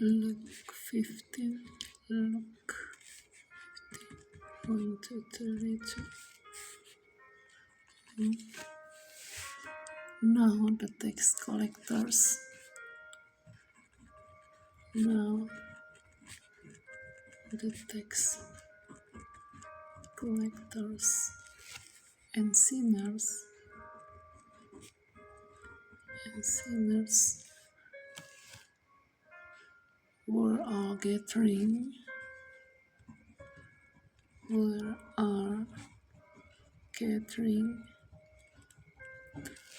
Luke 15, Luke 1 to 32. Now the tax collectors, now the tax collectors and sinners were all gathering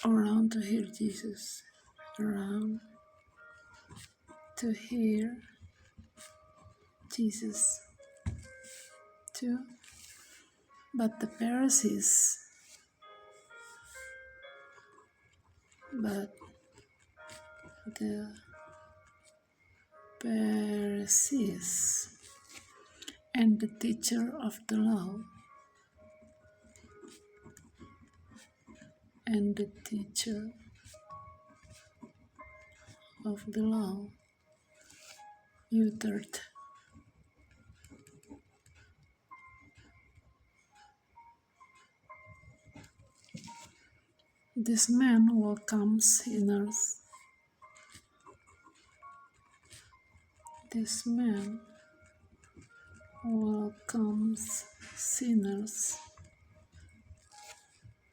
around to hear Jesus, around to hear Jesus too. But the Pharisees and the teacher of the law uttered, "This man welcomes sinners. This man welcomes sinners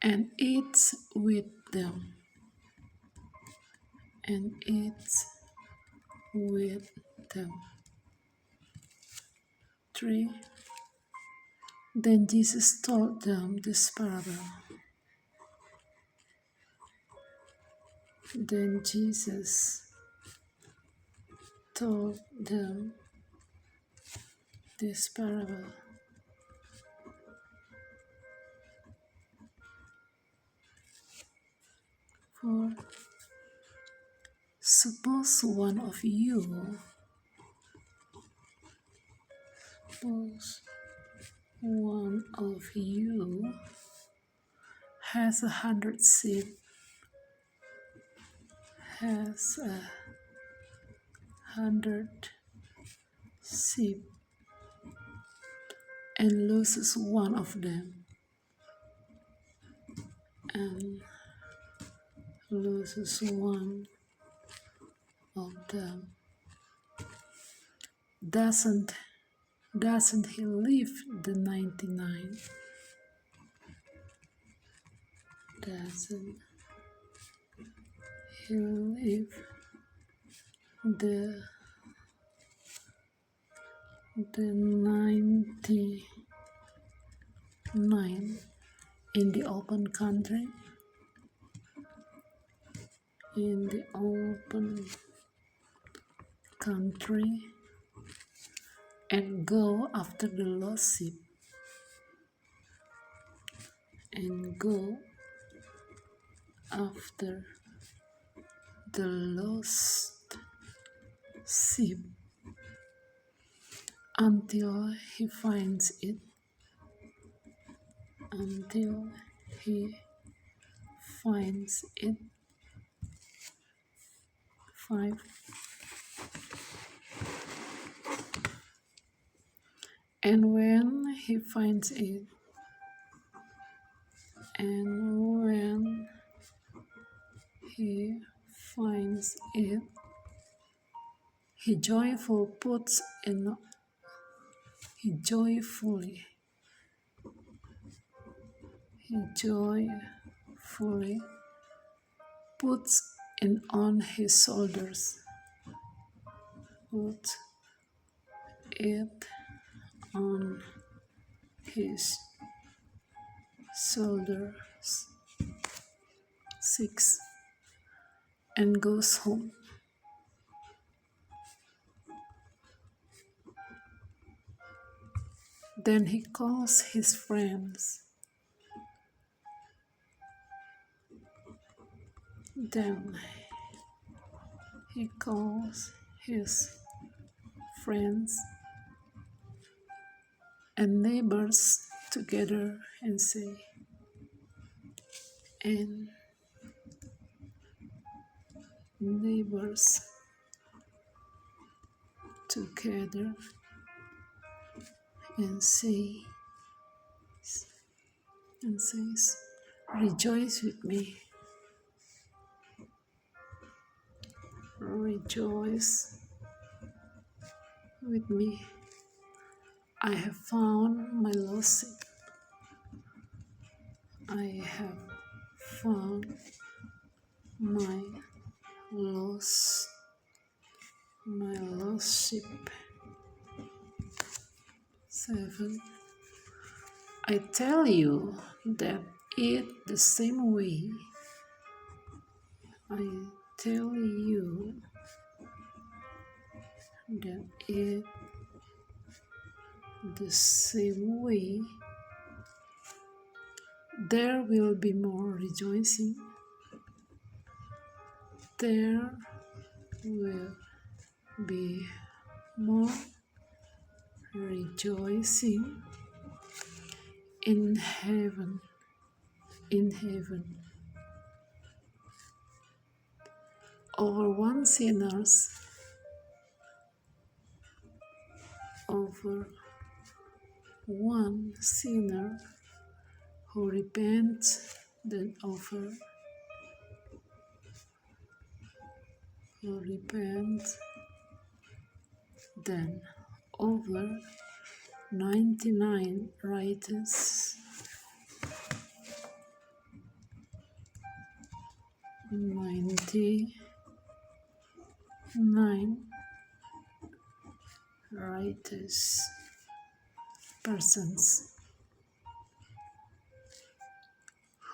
and eats with them." And eats with them. 3. Then Jesus told them this parable. Then Jesus told them this parable. For suppose one of you has 100 sheep, and loses one of them, doesn't he leave the 99? Doesn't he leave the 99 in the open country? And go after the lost sheep. Until he finds it. 5. And when he finds it, he joyfully puts it on his shoulders. Puts it on his shoulders. 6. And goes home. Then he calls his friends. And neighbors together and say, together and says, rejoice with me, rejoice with me. I have found my lost sheep. I have found my lost sheep. 7. I tell you that it the same way. I tell you that it the same way. There will be more rejoicing. There will be more rejoicing in heaven. Over one sinner who repents than over 99 righteous. 99 righteous persons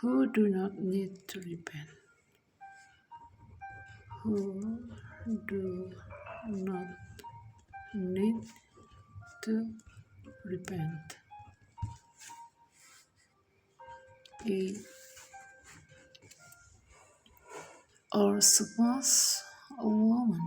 who do not need to repent, who do not need to repent. 8. Or suppose a woman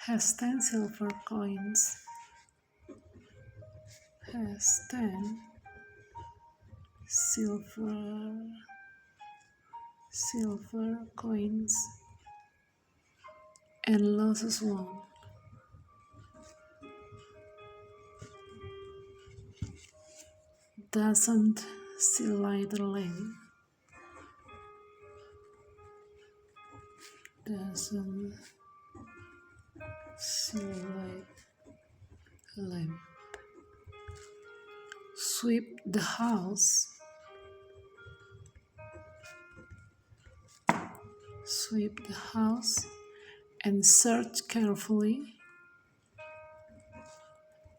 has 10 silver coins, and loses one. Doesn't she light the lamp? Doesn't she light the lamp? Sweep the house. Sweep the house and search carefully.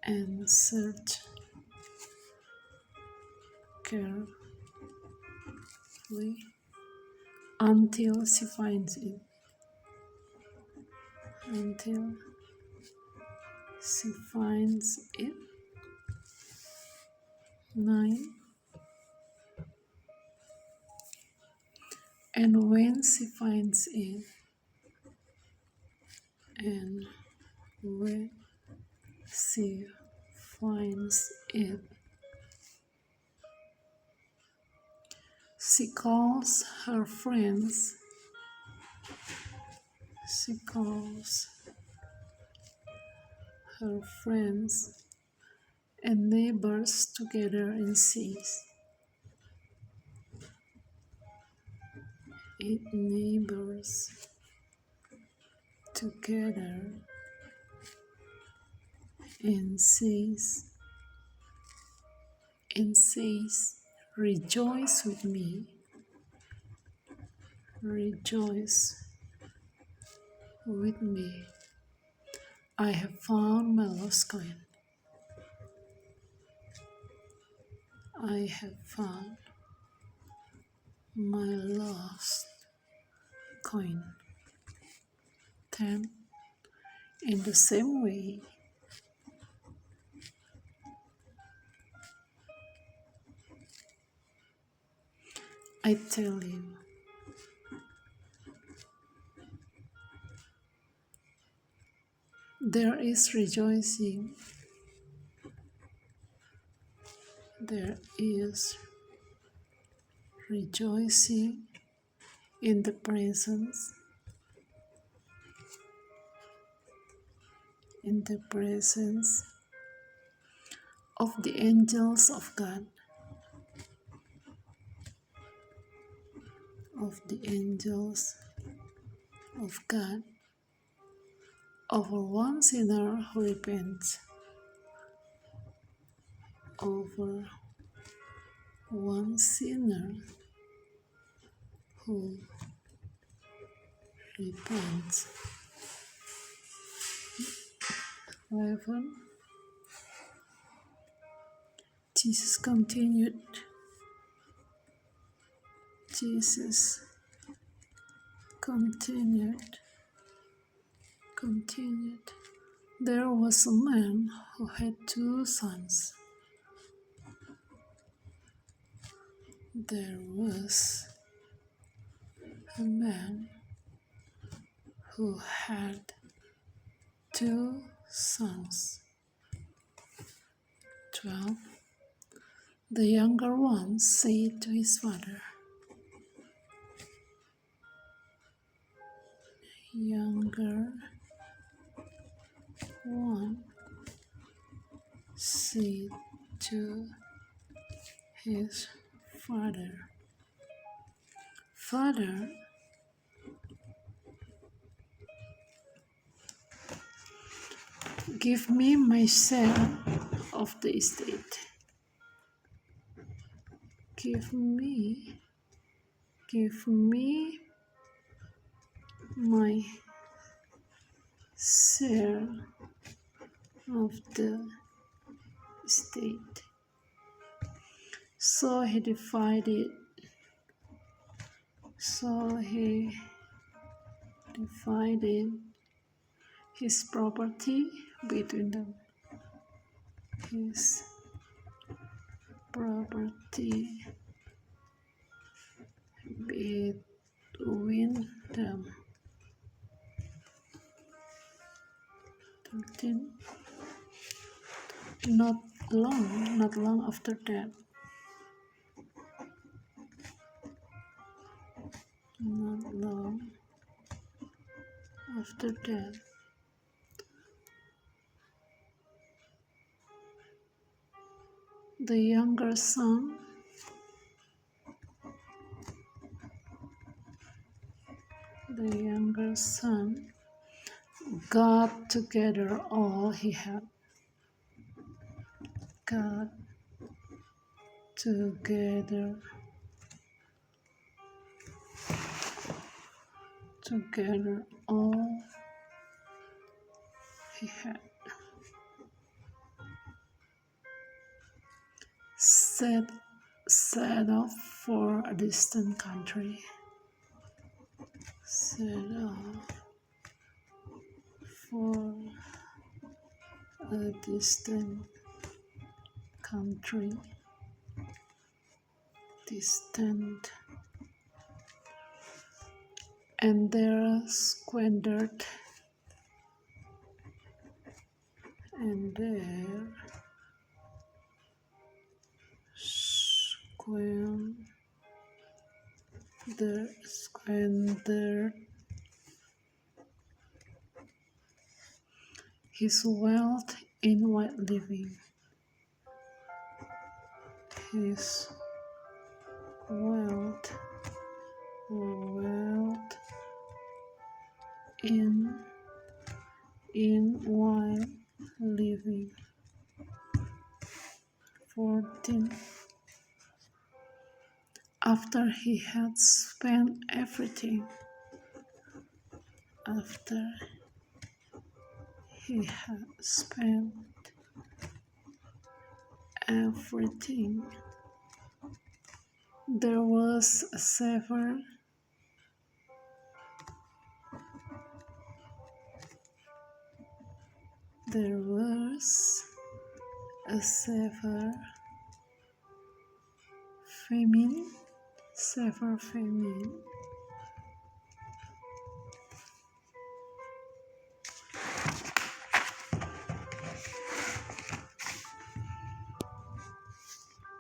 Until she finds it. 9. And when she finds it, she calls her friends. And neighbors together and says, rejoice with me, I have found my lost coin. I have found my lost coin. 10. In the same way, I tell you, there is rejoicing there is rejoicing in the presence of the angels of God, over one sinner who repents, over one sinner who repents. 11. Jesus continued. There was a man who had 2 sons. There was a man who had 2 sons. 12. The younger one said to his father, Father, give me my share of the estate. Give me my share of the estate. So he divided his property between them. His property between them. 13. Not long after that, the younger son got together all he had. Together all he had. Set off for a distant country. And there squandered his wealth in wild living. In wild living. 14. After he had spent everything, there was a severe famine.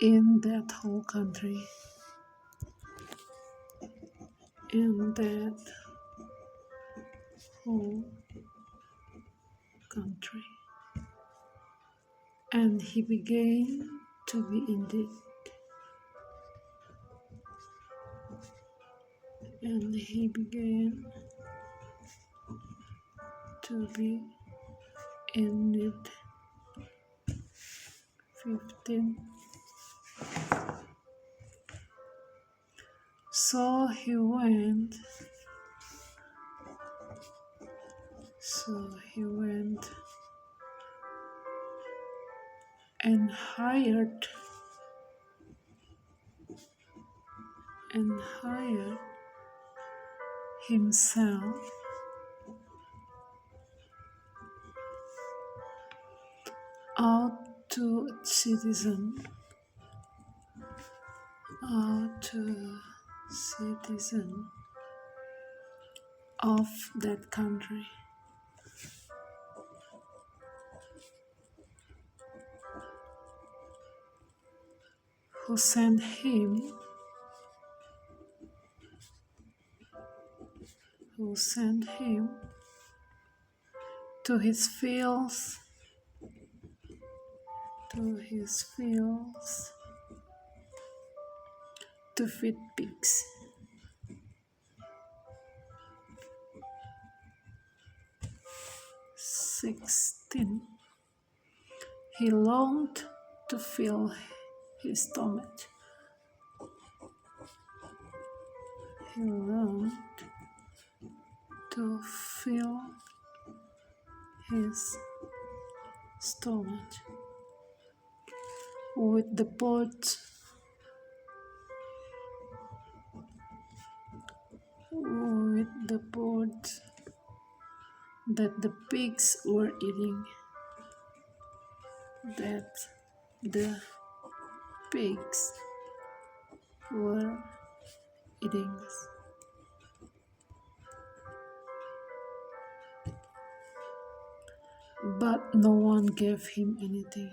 in that whole country. In that whole country. And he began to be indeed. And he began to be indeed. 15. So he went and hired himself out to citizen of that country, who sent him to his fields to feed pigs. 16. He longed to fill his stomach. He longed to fill his stomach with the birds, that the pigs were eating. But no one gave him anything.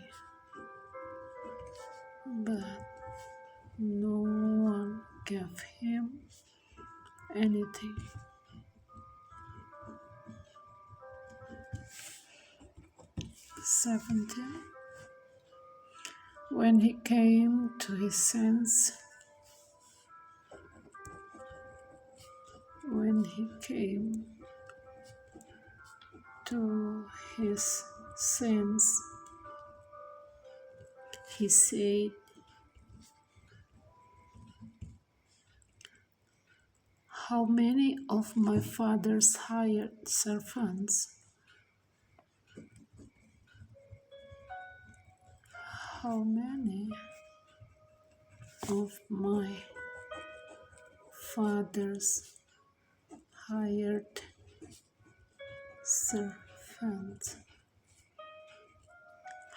17. When he came to his senses, he said, "How many of my father's hired servants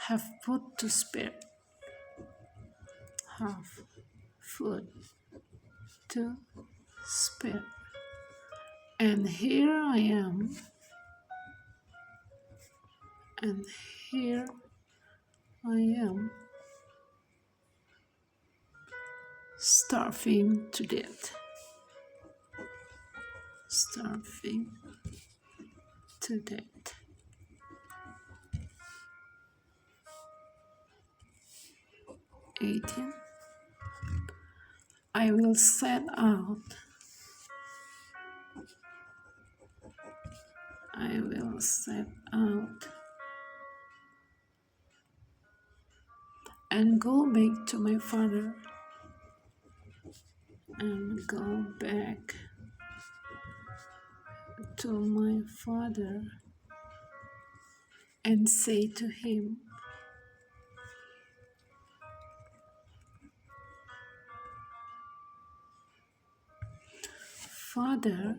have food to spare? And here I am, starving to death. 18. I will set out and go back to my father, and say to him, Father,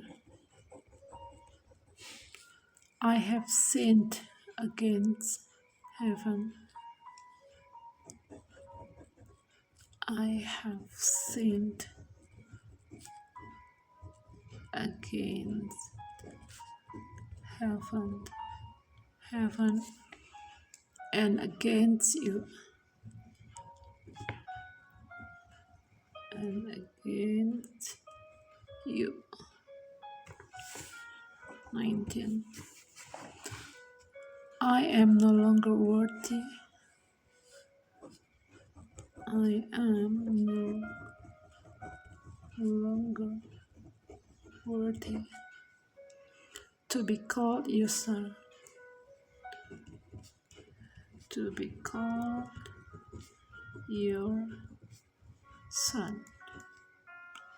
I have sinned against heaven. I have sinned against heaven and against you. and against you. 19. I am no longer worthy. I am no longer worthy to be called your son. To be called your son.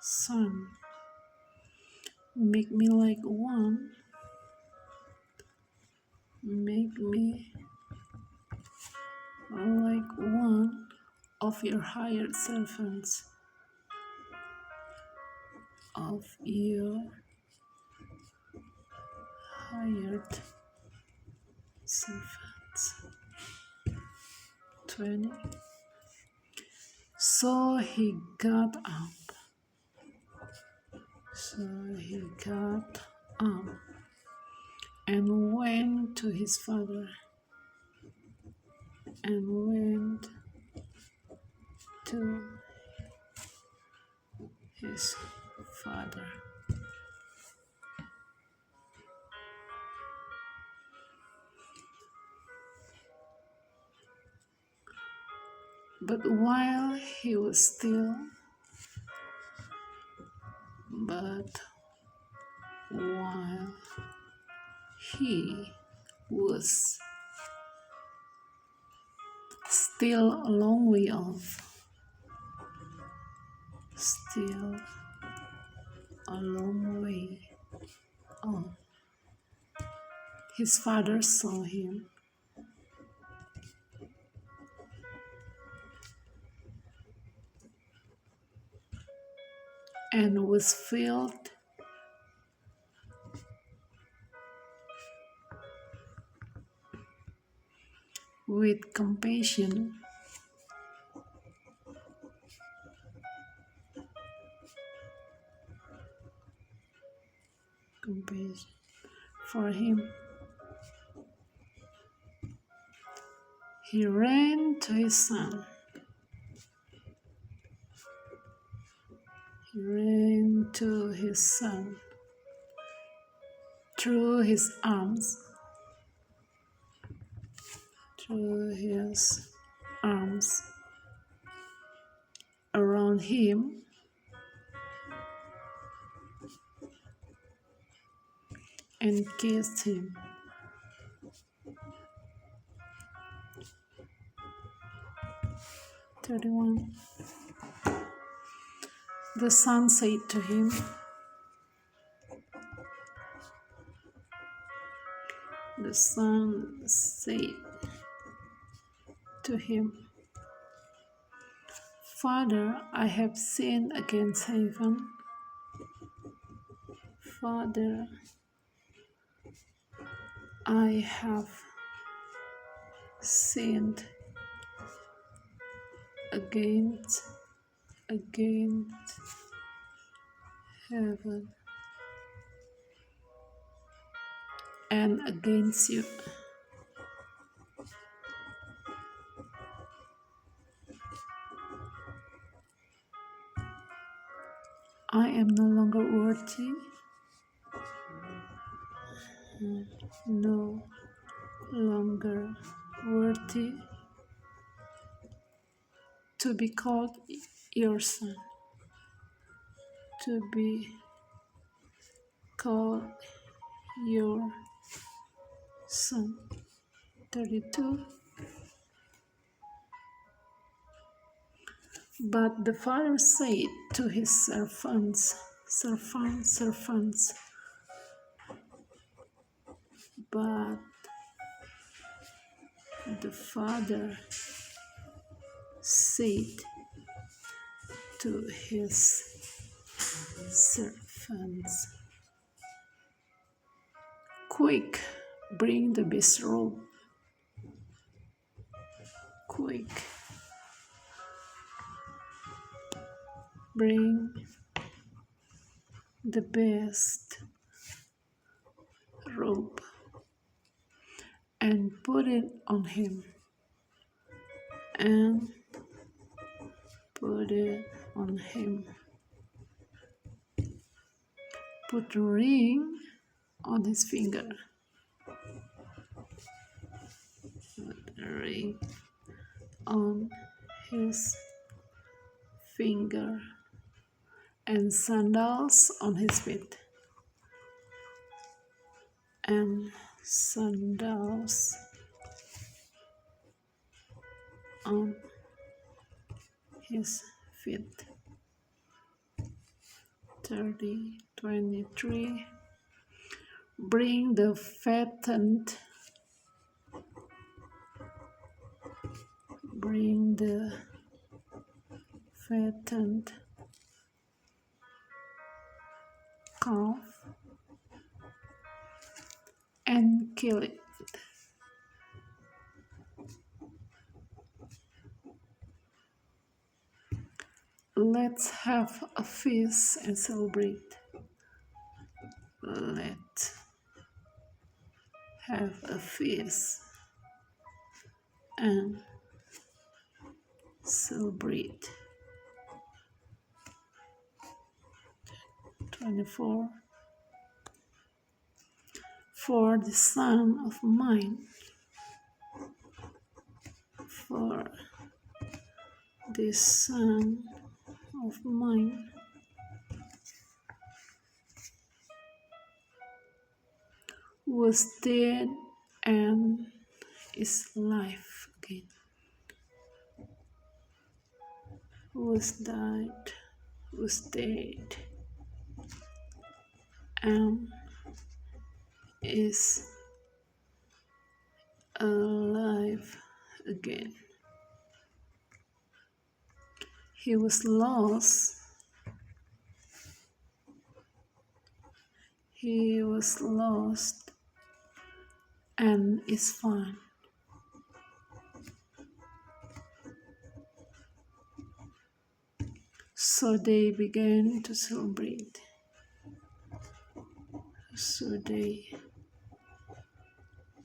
Son, make me like one. Make me like one of your hired servants. Of your hired servants. 20. So he got up. And went to his father. But while he was still a long way off, his father saw him and was filled with compassion for him. He ran to his son. Threw his arms around him and kissed him. 31. The son said to him, Father, I have sinned against heaven. Father, I have sinned against heaven and against you. I am no longer worthy to be called your son. To be called your son. 32. But the father said to his servants. But the father said to his servants, quick, bring the best robe. Quick, bring the best robe and put it on him. And put it on him. Put a ring on his finger. Put a ring on his finger and sandals on his feet. And sandals on his feet. 23. Bring the fattened calf and kill it. Let's have a feast and celebrate. Let's have a feast and celebrate. 24. For the son of mine, for the son of mine was dead and is alive again. Was died, was dead, and is alive again. He was lost. He was lost and is found. So they began to celebrate. So they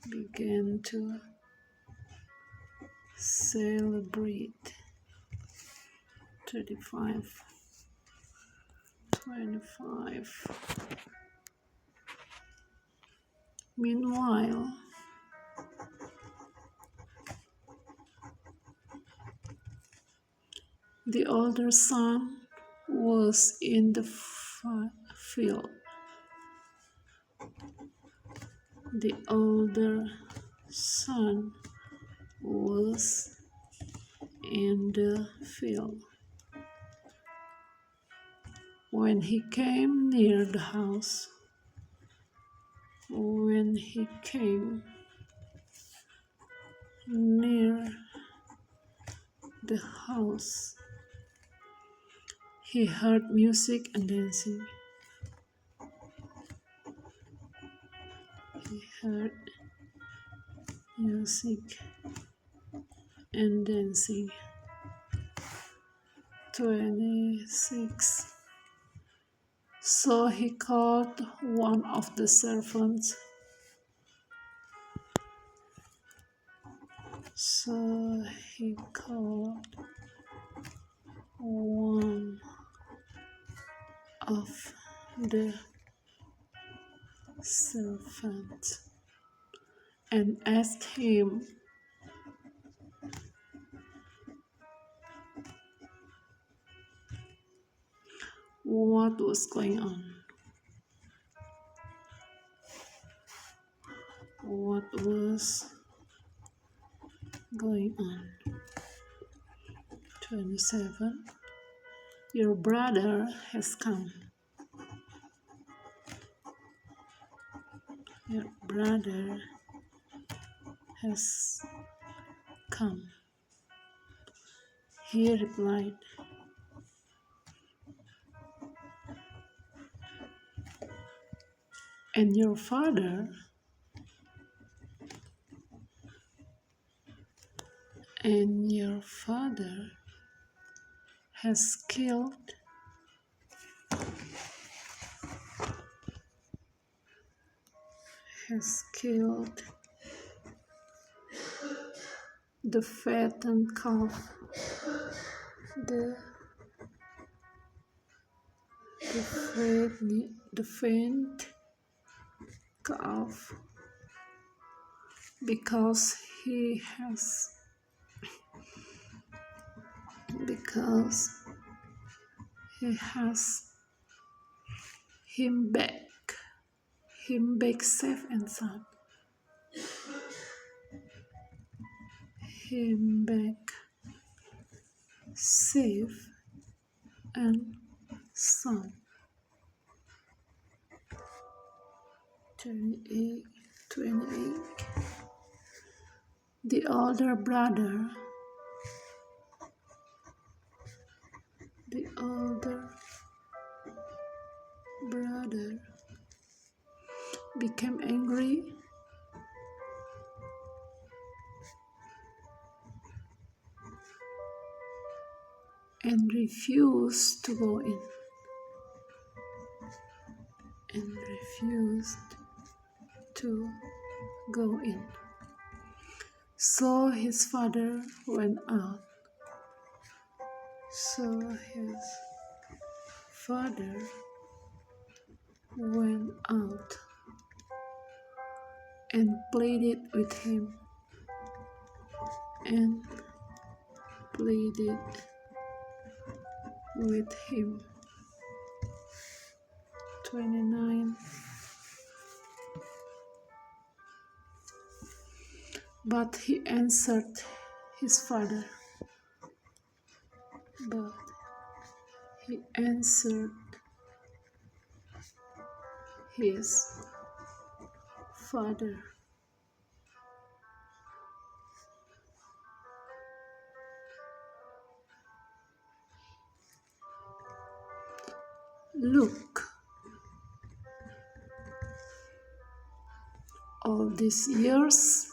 began to celebrate. 25. Meanwhile, the older son was in the field. The older son was in the field. When he came near the house, he heard music and dancing. He heard music and dancing. 26. So he called one of the servants. So he called one of the servants and asked him, what was going on? What was going on? 27. Your brother has come. Your brother has come. He replied, and your father has killed the fattened calf, the the faint calf, because he has him back safe and sound. Him back safe and sound. 28. The older brother became angry and refused to go in. So his father went out. And pleaded with him. 29. But he answered his father. Look, all these years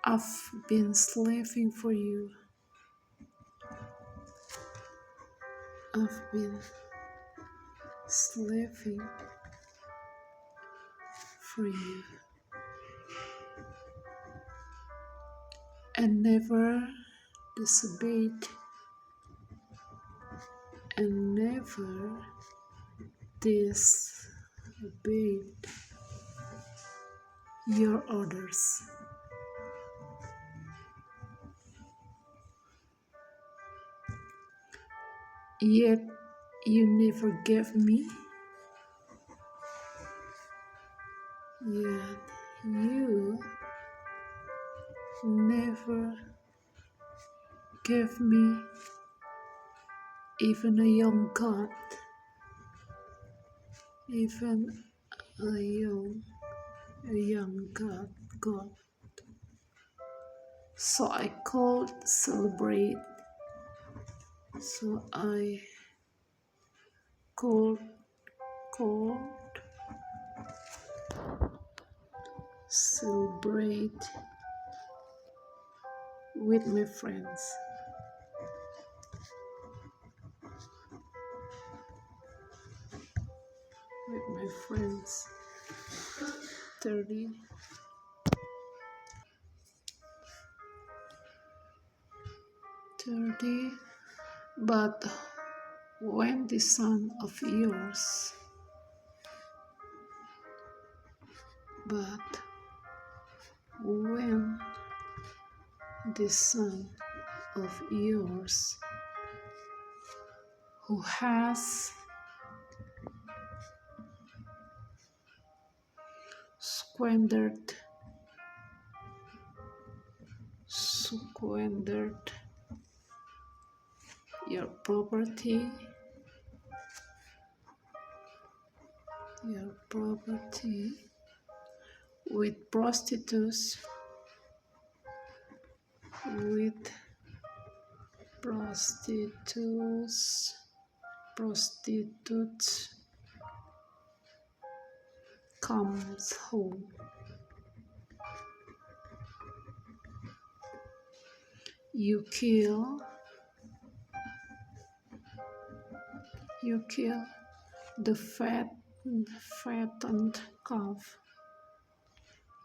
I've been slaving for you. And never disobeyed your orders. Yet you never gave me even a young God. So I called celebrate. With my friends. 30. But when the son of yours who has squandered your property with prostitutes, comes home. You kill the fattened calf.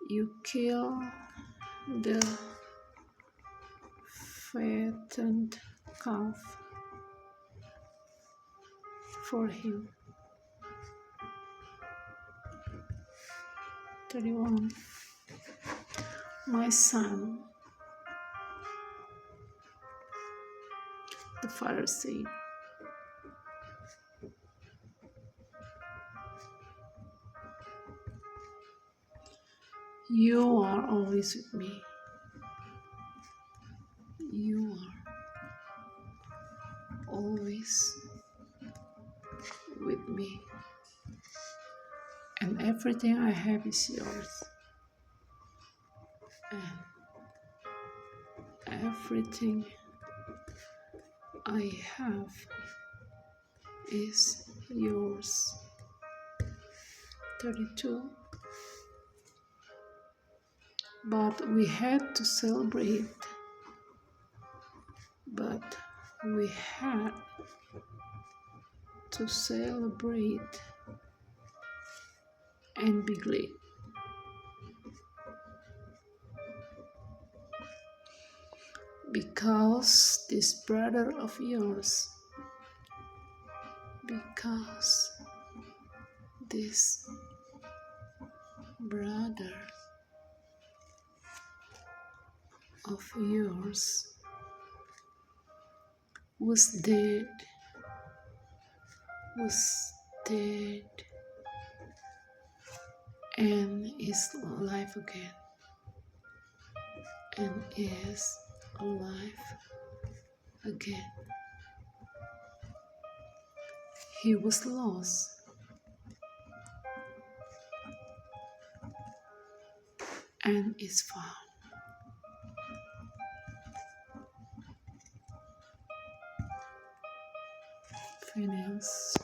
You kill the fattened calf for him. 31. My son, the father said, you are always with me. You are always with me. And everything I have is yours. And everything I have is yours. 32. But we had to celebrate. But we had to celebrate and be glad. Because this brother of yours, because this brother of yours was dead, and is alive again, and is alive again. He was lost and is found. Finance.